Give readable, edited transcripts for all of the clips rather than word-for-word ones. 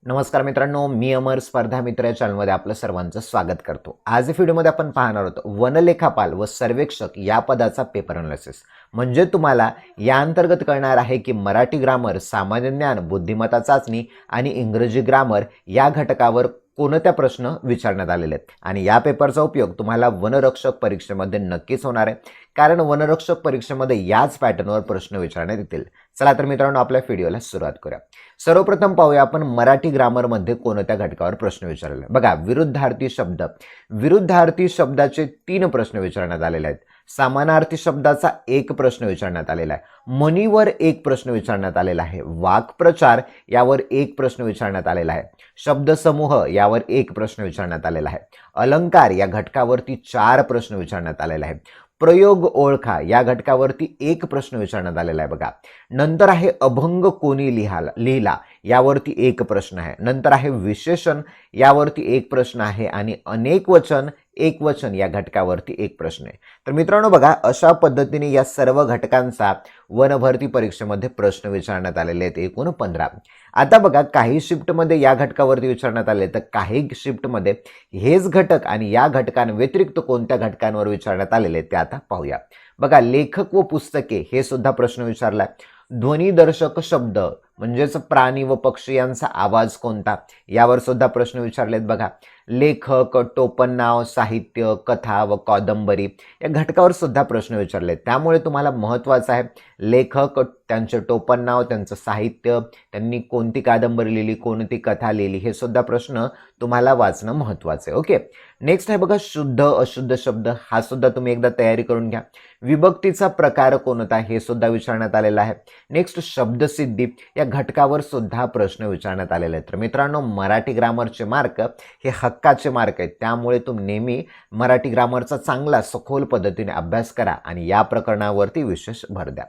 नमस्कार मित्रांनो, मी अमर स्पर्धा मित्र या चॅनलमध्ये आपलं सर्वांचं स्वागत करतो. आज या व्हिडिओमध्ये आपण पाहणार आहोत वनलेखापाल व सर्वेक्षक या पदाचा पेपर अनालिसिस. म्हणजे तुम्हाला या अंतर्गत कळणार आहे की मराठी ग्रामर, सामान्य ज्ञान, बुद्धिमत्ता चाचणी आणि इंग्रजी ग्रामर या घटकावर कोणत्या प्रश्न विचारण्यात आलेले आहेत. आणि या पेपरचा उपयोग तुम्हाला वनरक्षक परीक्षेमध्ये नक्कीच होणार आहे, कारण वनरक्षक परीक्षेमध्ये याच पॅटर्नवर प्रश्न विचारण्यात येतील. चला तर मित्रांनो, आपल्या व्हिडिओला सुरुवात करूया. सर्वप्रथम पाहूया आपण मराठी ग्रामरमध्ये कोणत्या घटकावर प्रश्न विचारलेले. बघा, विरुद्धार्थी शब्द. विरुद्धार्थी शब्दाचे 3 प्रश्न विचारण्यात आलेले आहेत. समानार्थी शब्दाचा 1 प्रश्न विचारण्यात आलेला आहे. म्हणीवर 1 प्रश्न विचारण्यात आलेला आहे. वाक्प्रचार यावर 1 प्रश्न विचारण्यात आलेला आहे. शब्दसमूह यावर 1 प्रश्न विचारण्यात आलेला आहे. अलंकार या घटकावरती 4 प्रश्न विचारण्यात आलेला आहे. प्रयोग ओळखा या घटकावरती 1 प्रश्न विचारण्यात आलेला आहे. बघा, नंतर आहे अभंग कोणी लिहिला यावरती 1 प्रश्न आहे. नंतर आहे विशेषण यावरती 1 प्रश्न आहे आणि अनेक वचन, एकवचन या घटकावरती 1 प्रश्न आहे. तर मित्रांनो बघा, अशा पद्धतीने या सर्व घटकांचा वनभरती परीक्षेमध्ये प्रश्न विचारण्यात आलेले आहेत, एकूण 15. आता बघा, काही शिफ्टमध्ये या घटकावरती विचारण्यात आले, तर काही शिफ्टमध्ये हेच घटक आणि या घटकांव्यतिरिक्त कोणत्या घटकांवर विचारण्यात आलेले ते आता पाहूया. बघा, लेखक व पुस्तके हे सुद्धा प्रश्न विचारलाय. ध्वनिदर्शक शब्द म्हणजेच प्राणी व पक्षी यांचा आवाज कोणता यावर सुद्धा प्रश्न विचारलेत. बघा, लेखक, टोपणनाव, साहित्य, कथा व कादंबरी या घटकावर सुद्धा प्रश्न विचारलेत. त्यामुळे तुम्हाला महत्त्वाचं आहे लेखक, त्यांचे टोपणनाव, त्यांचं साहित्य, त्यांनी कोणती कादंबरी लिहिली, कोणती कथा लिहिली, हे सुद्धा प्रश्न तुम्हाला वाचणं महत्त्वाचं आहे. ओके, नेक्स्ट आहे बघा, शुद्ध अशुद्ध शब्द. हा सुद्धा तुम्ही एकदा तयारी करून घ्या. विभक्तीचा प्रकार कोणता हे सुद्धा विचारण्यात आलेला आहे. नेक्स्ट शब्दसिद्धी या घटकावर सुद्धा प्रश्न विचारण्यात आलेले आहेत. तर मित्रांनो, मराठी ग्रामरचे मार्क हे हक्काचे मार्क आहेत. त्यामुळे तुम्ही नेहमी मराठी ग्रामरचा चांगला सखोल पद्धतीने अभ्यास करा आणि या प्रकरणावरती विशेष भर द्या.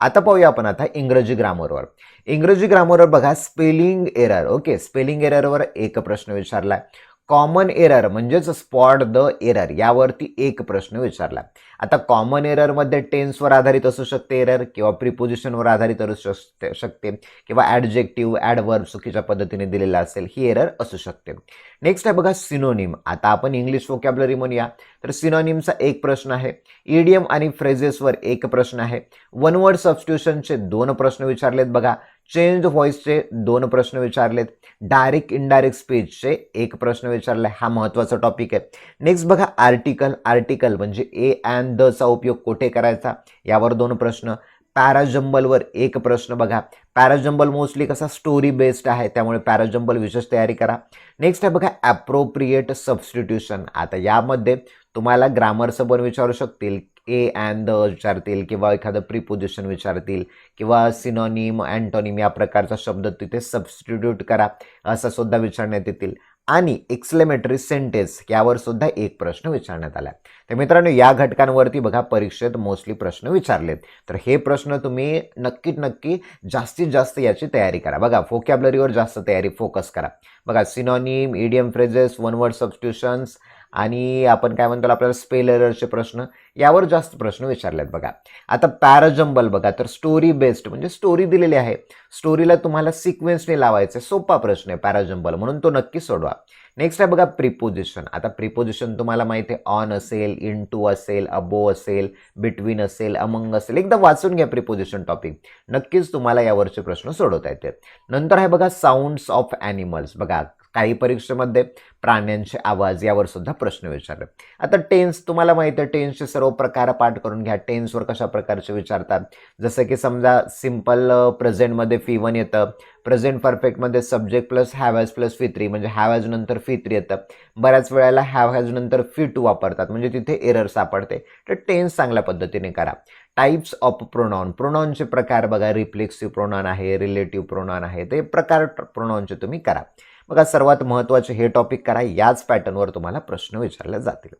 आता पाहूया आपण आता इंग्रजी ग्रामरवर. इंग्रजी ग्रामरवर बघा, स्पेलिंग एरर. ओके, स्पेलिंग एररवर 1 प्रश्न विचारलाय. कॉमन एरर म्हणजेच स्पॉट द एरर यावरती 1 प्रश्न विचारला. आता कॉमन एररमध्ये टेन्सवर आधारित असू शकते एरर, किंवा प्रिपोजिशनवर आधारित असू शकते, किंवा ॲडजेक्टिव्ह, ॲडवर्ब चुकीच्या पद्धतीने दिलेला असेल, ही एरर असू शकते. नेक्स्ट आहे बघा, सिनोनिम. आता आपण इंग्लिश व्होकॅब्युलरी म्हणूया, तर सिनोनिमचा 1 प्रश्न आहे. इडियम आणि फ्रेजेसवर 1 प्रश्न आहे. वन वर्ड सबस्टिट्यूशनचे 2 प्रश्न विचारलेत. बघा, चेंज व्हॉइसचे 2 प्रश्न विचारलेत. डायरेक्ट इनडायरेक्ट स्पीचचे 1 प्रश्न विचारलाय. हा महत्त्वाचा टॉपिक आहे. नेक्स्ट बघा, आर्टिकल. आर्टिकल म्हणजे ए अँड द चा उपयोग कुठे करायचा यावर 2 प्रश्न. पॅराजंबलवर 1 प्रश्न. बघा, पॅराजंबल मोस्टली कसा स्टोरी बेस्ड आहे, त्यामुळे पॅराजंबल विशेष तयारी करा. नेक्स्ट आहे बघा, ॲप्रोप्रिएट सबस्टिट्यूशन. आता यामध्ये तुम्हाला ग्रामरचं पण विचारू शकतील, ए अँड द विचारतील, किंवा एखादं प्रिपोजिशन विचारतील, किंवा सिनोनिम, अँटोनिम या प्रकारचा शब्द तिथे सबस्टिट्यूट करा असं सुद्धा विचारण्यात येतील. आणि एक्सक्लेमेटरी सेंटेन्स यावर सुद्धा 1 प्रश्न विचारण्यात आला. तर मित्रांनो, या घटकांवरती बघा परीक्षेत मोस्टली प्रश्न विचारलेत. तर हे प्रश्न तुम्ही नक्की जास्तीत जास्त याची तयारी करा. बघा, व्होकॅब्युलरीवर जास्त तयारी फोकस करा. बघा, synonym, idiom phrases, one word substitutions आणि आपण काय म्हणतो आपल्याला स्पेल एररचे प्रश्न यावर जास्त प्रश्न विचारलेत. बघा, आता पॅराजंबल बघा, तर स्टोरी बेस्ड म्हणजे स्टोरी दिलेली आहे, स्टोरीला तुम्हाला सिक्वेन्सने लावायचे, सोपा प्रश्न आहे पॅराजंबल, म्हणून तो नक्की सोडवा. नेक्स्ट आहे बघा, प्रिपोजिशन. आता प्रिपोजिशन तुम्हाला माहिती आहे, ऑन असेल, इन टू असेल, अबो असेल, बिटवीन असेल, अमंग असेल. एकदा वाचून घ्या प्रिपोजिशन टॉपिक, नक्कीच तुम्हाला यावरचे प्रश्न सोडवता येतात. नंतर आहे बघा, साऊंड्स ऑफ ॲनिमल्स. बघा, काही परीक्षेमध्ये प्राण्यांचे आवाज यावर सुद्धा प्रश्न विचारले. आता टेन्स तुम्हाला माहिती आहे, टेन्सचे सर्व प्रकार पाठ करून घ्या. टेन्सवर कशा प्रकारचे विचारतात, जसं की समजा सिम्पल प्रेझेंटमध्ये फी1 येतं, प्रेझेंट परफेक्टमध्ये subject plus have has plus फी3, म्हणजे हॅव हॅज नंतर फी3 येतं. बऱ्याच वेळेला हॅव हॅज नंतर फी2 वापरतात, म्हणजे तिथे एरर सापडते. तर टेन्स चांगल्या पद्धतीने करा. Types of pronoun. प्रोनाउनचे प्रकार बघा, रिफ्लेक्सिव्ह प्रोनाउन आहे, रिलेटिव्ह प्रोनाउन आहे, ते प्रकार प्रोनाउनचे तुम्ही करा. बघा, सर्वात महत्त्वाचे हे टॉपिक करा, याच पॅटर्नवर तुम्हाला प्रश्न विचारले जातील.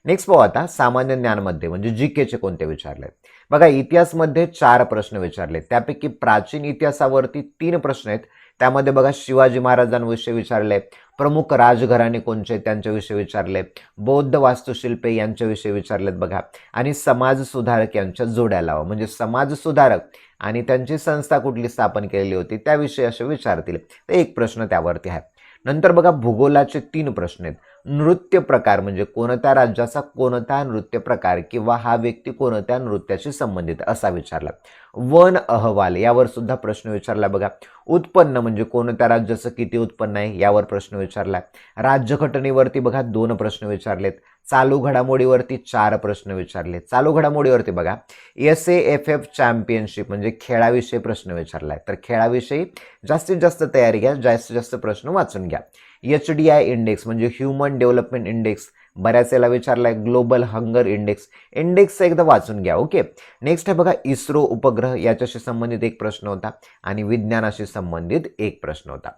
नेक्स्ट पाहू आता, सामान्य ज्ञानमध्ये म्हणजे जीकेचे कोणते विचारले. बघा, इतिहासमध्ये 4 प्रश्न विचारले. त्यापैकी प्राचीन इतिहासावरती 3 प्रश्न आहेत. त्यामध्ये बघा, शिवाजी महाराजांविषयी विचारले, प्रमुख राजघराणे कोणचे त्यांच्याविषयी विचारले, बौद्ध वास्तुशिल्पे यांच्याविषयी विचारलेत बघा, आणि समाज सुधारक यांच्या जोड्या लावा. म्हणजे समाज सुधारक आणि त्यांची संस्था कुठली स्थापन केलेली होती त्याविषयी असे विचारतील. तर एक प्रश्न त्यावरती आहे. नंतर बघा भूगोलाचे 3 प्रश्न आहेत. नृत्य प्रकार म्हणजे कोणत्या राज्याचा कोणता नृत्य प्रकार किंवा हा व्यक्ती कोणत्या नृत्याशी संबंधित असा विचारला. वन अहवाल यावर सुद्धा प्रश्न विचारला बघा. उत्पन्न म्हणजे कोणत्या राज्याचं किती उत्पन्न आहे यावर प्रश्न विचारला. राज्यघटनेवरती बघा 2 प्रश्न विचारलेत. चालू घडामोडीवरती 4 प्रश्न विचारले. चालू घडामोडीवरती बघा SAFF चॅम्पियनशिप म्हणजे खेळाविषयी प्रश्न विचारलाय. तर खेळाविषयी जास्तीत जास्त तयारी घ्या, जास्तीत जास्त प्रश्न वाचून घ्या. HDI इंडेक्स म्हणजे ह्युमन डेव्हलपमेंट इंडेक्स बऱ्याच वेळेला विचारलाय. ग्लोबल हंगर इंडेक्सचं एकदा वाचून घ्या. ओके. नेक्स्ट आहे बघा इस्रो उपग्रह याच्याशी संबंधित एक प्रश्न होता आणि विज्ञानाशी संबंधित एक प्रश्न होता.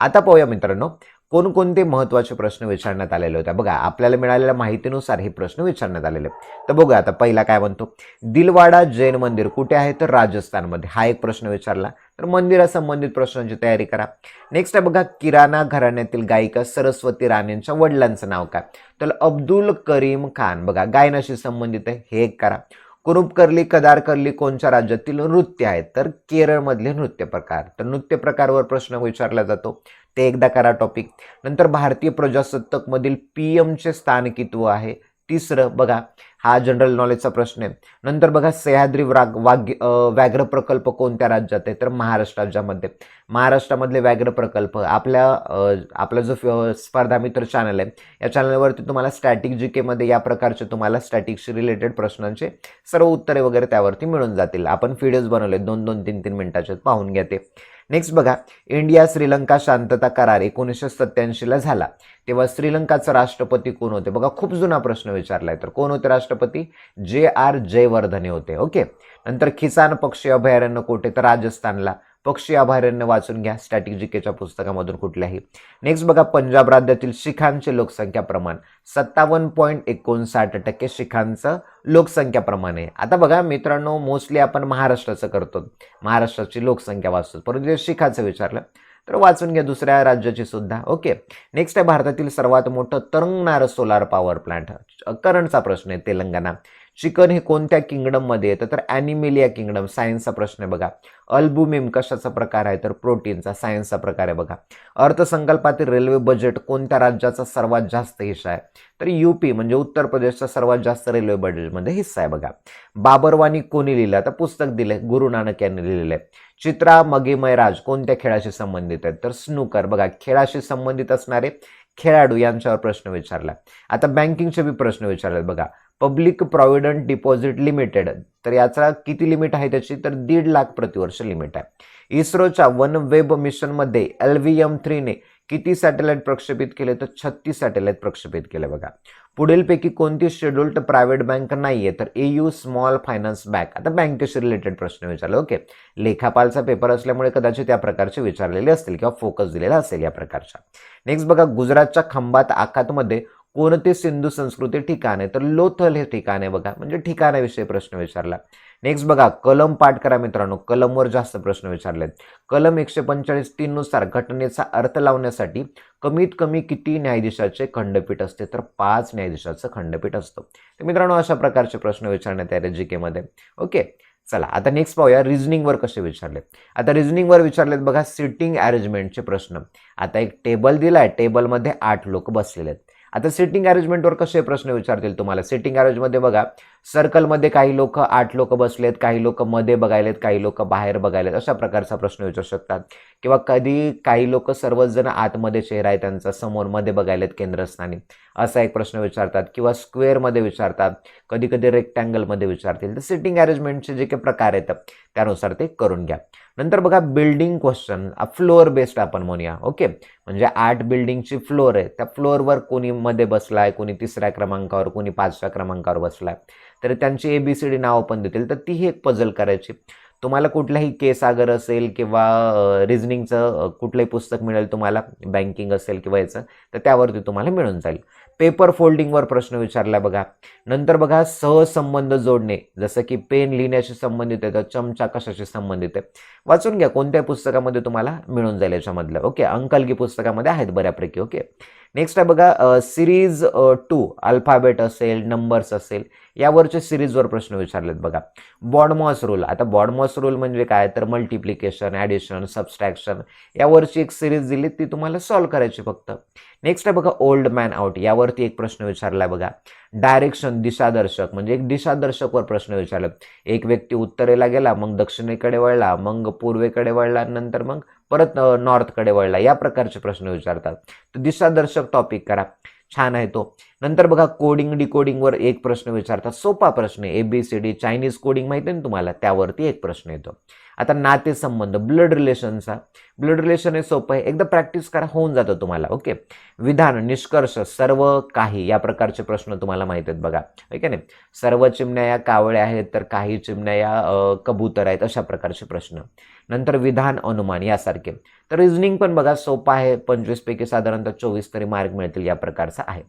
आता पाहूया मित्रांनो कोणकोणते महत्त्वाचे प्रश्न विचारण्यात आलेले होते. बघा आपल्याला मिळालेल्या माहितीनुसार हे प्रश्न विचारण्यात आलेले. तर बघूया आता पहिला काय म्हणतो, दिलवाडा जैन मंदिर कुठे आहे तर राजस्थानमध्ये. हा एक प्रश्न विचारला. तर मंदिरासंबंधित प्रश्नांची तयारी करा. नेक्स्ट आहे बघा किराणा घराण्यातील गायिका सरस्वती राणेंच्या वडिलांचं नाव काय, तर अब्दुल करीम खान. बघा गायनाशी संबंधित आहे, हे एक करा. कुरुपकर्ली कदारकर्ली कोणत्या राज्यातील नृत्य आहेत तर केरळमधले नृत्य प्रकार. तर नृत्य प्रकारवर प्रश्न विचारला जातो, ते एकदा करा टॉपिक. नंतर भारतीय प्रजासत्ताकमधील PMचे स्थान कितव आहे. तिसरं बघा हा जनरल नॉलेजचा प्रश्न आहे. नंतर बघा सह्याद्री व्याघ्र प्रकल्प कोणत्या राज्यात आहे तर महाराष्ट्र राज्यामध्ये. महाराष्ट्रामधले व्याघ्र प्रकल्प आपला जो स्पर्धा मित्र चॅनल आहे या चॅनलवरती तुम्हाला स्टॅटिक GK मध्ये या प्रकारचे तुम्हाला स्टॅटिकशी रिलेटेड प्रश्नांचे सर्व उत्तरे वगैरे त्यावरती मिळून जातील. आपण व्हिडिओज बनवले 2-2, 3-3 मिनिटाचे, पाहून घ्या ते. नेक्स्ट बघा इंडिया श्रीलंका शांतता करार 1987ला झाला तेव्हा श्रीलंकाचा राष्ट्रपती कोण होते. बघा खूप जुना प्रश्न विचारलाय. तर कोण होते राष्ट्रपती, JR जयवर्धने होते. ओके. नंतर खिसान पक्षी अभयारण्य कुठे तर राजस्थानला. पक्षी अभयारण्य वाचून घ्या स्टॅटिक GKच्या पुस्तकामधून कुठल्याही. नेक्स्ट बघा पंजाब राज्यातील शिखांचे लोकसंख्या प्रमाण 57.59% शिखांचं लोकसंख्या प्रमाण आहे. आता बघा मित्रांनो मोस्टली आपण महाराष्ट्राचं करतो, महाराष्ट्राची लोकसंख्या वाचतो, परंतु शिखाचं विचारलं तर वाचून घ्या दुसऱ्या राज्याची सुद्धा. ओके. नेक्स्ट आहे भारतातील सर्वात मोठं तरंगणारं सोलार पॉवर प्लांट. करंटचा प्रश्न आहे तेलंगणा. चिकन हे कोणत्या किंगडममध्ये येतं तर ॲनिमेलिया किंगडम. सायन्सचा प्रश्न आहे बघा. अल्बुमिन कशाचा प्रकार आहे तर प्रोटीनचा. सायन्सचा प्रकार आहे बघा. अर्थसंकल्पातील रेल्वे बजेट कोणत्या राज्याचा सर्वात जास्त हिस्सा आहे तर UP म्हणजे उत्तर प्रदेशचा सर्वात जास्त रेल्वे बजेटमध्ये हिस्सा आहे बघा. बाबरवानी कोणी लिहिलं तर पुस्तक दिले गुरु नानक यांनी लिहिलेलं आहे. चित्रा मगेमय राज कोणत्या खेळाशी संबंधित आहेत तर स्नूकर. बघा खेळाशी संबंधित असणारे खेळाडू यांच्यावर प्रश्न विचारला. आता बँकिंगचे बी प्रश्न विचारले बघा. पब्लिक प्रॉव्हिडंट डिपॉझिट लिमिटेड तर याचा किती लिमिट आहे त्याची तर 1.5 लाख प्रतिवर्ष लिमिट आहे. इस्रोच्या वन वेब मिशनमध्ये LVM-3 ने किती सॅटेलाइट प्रक्षेपित केले तर 36 सॅटेलाइट प्रक्षेपित केले बघा. पुढीलपैकी कोणती शेड्युल्ड प्रायव्हेट बँक नाहीये तर AU स्मॉल फायनान्स बँक. आता बँकेशी रिलेटेड प्रश्न विचारले. ओके. लेखापालचा पेपर असल्यामुळे कदाचित त्या प्रकारचे विचारलेले असतील किंवा फोकस दिलेला असेल या प्रकारचा. नेक्स्ट बघा गुजरातच्या खंबात आखातमध्ये कोणते सिंधू संस्कृती ठिकाण आहे तर लोथल हे ठिकाण आहे बघा. म्हणजे ठिकाणाविषयी प्रश्न विचारला. नेक्स्ट बघा कलम पाठ करा मित्रांनो. कलमवर जास्त प्रश्न विचारलेत. कलम 145(3) नुसार घटनेचा अर्थ लावण्यासाठी कमीत कमी किती न्यायाधीशाचे खंडपीठ असते तर 5 न्यायाधीशाचं खंडपीठ असतं. तर मित्रांनो अशा प्रकारचे प्रश्न विचारण्यात आले GK मध्ये. ओके. चला आता नेक्स्ट पाहूया रिझनिंगवर कसे विचारले. आता रिझनिंगवर विचारलेत बघा सिटिंग अरेंजमेंटचे प्रश्न. आता एक टेबल दिलाय, टेबलमध्ये 8 लोक बसलेले आहेत. आता सिटिंग अरेंजमेंटवर कसे प्रश्न विचारतील तुम्हाला. सिटिंग अरेंजमध्ये बघा सर्कलमध्ये काही लोक 8 लोक बसलेत, काही लोक मध्ये बघायलेत, काही लोक बाहेर बघायलेत, अशा प्रकारचा प्रश्न विचारू शकतात. किंवा कधी काही लोक सर्वच जण आतमध्ये चेहरा आहे त्यांचा समोर मध्ये बघायलेत केंद्रस्थानी, असा एक प्रश्न विचारतात. किंवा स्क्वेअरमध्ये विचारतात, कधी कधी रेक्टँगलमध्ये विचारतील. तर सिटिंग अरेंजमेंटचे जे काही प्रकार आहेत त्यानुसार ते करून घ्या. नंतर बघा बिल्डिंग क्वेश्चन फ्लोअर बेस्ड आपण म्हणूया. ओके. म्हणजे 8 बिल्डिंगची फ्लोअर आहे, त्या फ्लोअरवर कोणी मध्ये बसलाय, कोणी 3ऱ्या क्रमांकावर, कोणी 5व्या क्रमांकावर बसलाय, तर त्यांची ABCD नावं पण देतील. तर ती एक पझल करायची. तुम्हाला कुठलाही केस आगर असेल किंवा रिझनिंगचं कुठलंही पुस्तक मिळेल तुम्हाला, बँकिंग असेल किंवा याचं, तर त्यावरती तुम्हाला मिळून जाईल. पेपर फोल्डिंगवर प्रश्न विचारला बघा. नंतर बघा सहसंबंध जोडणे, जसं की पेन लिहिण्याशी संबंधित आहे तर चमचा कशाशी संबंधित आहे, वाचून घ्या, कोणत्या पुस्तकामध्ये तुम्हाला मिळून जाईल याच्यामधलं. ओके, अंकलगी पुस्तकामध्ये आहेत बऱ्यापैकी. ओके, नेक्स्ट आहे बघा सिरीज 2 अल्फाबेट असेल, नंबर्स असेल, यावरचे सिरीजवर प्रश्न विचारलेत बघा. बॉडमॉस रूल, आता बॉडमॉस रूल म्हणजे काय, तर मल्टिप्लिकेशन, ॲडिशन, सबस्ट्रॅक्शन यावरची एक सिरीज दिली, ती तुम्हाला सॉल्व्ह करायची फक्त. नेक्स्ट आहे बघा ओल्ड मॅन आउट, यावरती एक प्रश्न विचारला बघा. डायरेक्शन, दिशादर्शक, म्हणजे एक दिशादर्शकवर प्रश्न विचारला. एक व्यक्ती उत्तरेला गेला, मग दक्षिणेकडे वळला, मग पूर्वेकडे वळला, नंतर मग परत नॉर्थकडे वळला, या प्रकारचे प्रश्न विचारतात. तर दिशादर्शक टॉपिक करा, छान आहे तो. नंतर बघा कोडिंग डिकोडिंगवर एक प्रश्न विचारतात, सोपा प्रश्न आहे. ABCD चायनीज कोडिंग माहिती आहे ना तुम्हाला, त्यावरती एक प्रश्न येतो. आता नातेसंबंध, ब्लड रिलेशनचा, ब्लड रिलेशन हे सोपं आहे, एकदा प्रॅक्टिस करा, होऊन जातं तुम्हाला. ओके, विधान, निष्कर्ष, सर्व काही, या प्रकारचे प्रश्न तुम्हाला माहित आहेत बघा, ठीक आहे ना. सर्व चिमण्या या कावळ्या आहेत तर काही चिमण्या या कबूतर आहेत, अशा प्रकारचे प्रश्न. नंतर विधान, अनुमान यासारखे. तर रिझनिंग पण बघा सोपं आहे, 25 पैकी साधारणतः 24 तरी मार्क मिळतील, या प्रकारचा आहे.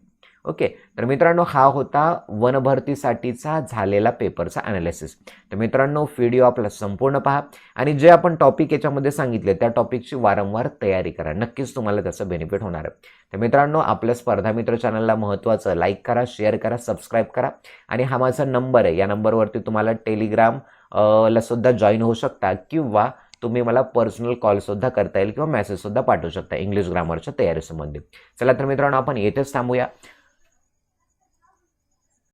ओके, तर मित्रांनो हा होता वनभरतीसाठीचा झालेला पेपरचा ॲनालिसिस. तर मित्रांनो व्हिडिओ आपला संपूर्ण पहा आणि जे आपण टॉपिक याच्यामध्ये सांगितले त्या टॉपिकची वारंवार तयारी करा, नक्कीच तुम्हाला त्याचं बेनिफिट होणार आहे. तर मित्रांनो आपल्या स्पर्धा मित्र चॅनलला महत्त्वाचं लाईक करा, शेअर करा, सबस्क्राईब करा आणि हा माझा नंबर आहे, या नंबरवरती तुम्हाला टेलिग्राम ला सुद्धा जॉईन होऊ शकता किंवा तुम्ही मला पर्सनल कॉलसुद्धा करता येईल किंवा मेसेजसुद्धा पाठवू शकता इंग्लिश ग्रामरच्या तयारीसंबंधी. चला तर मित्रांनो आपण येथेच थांबूया.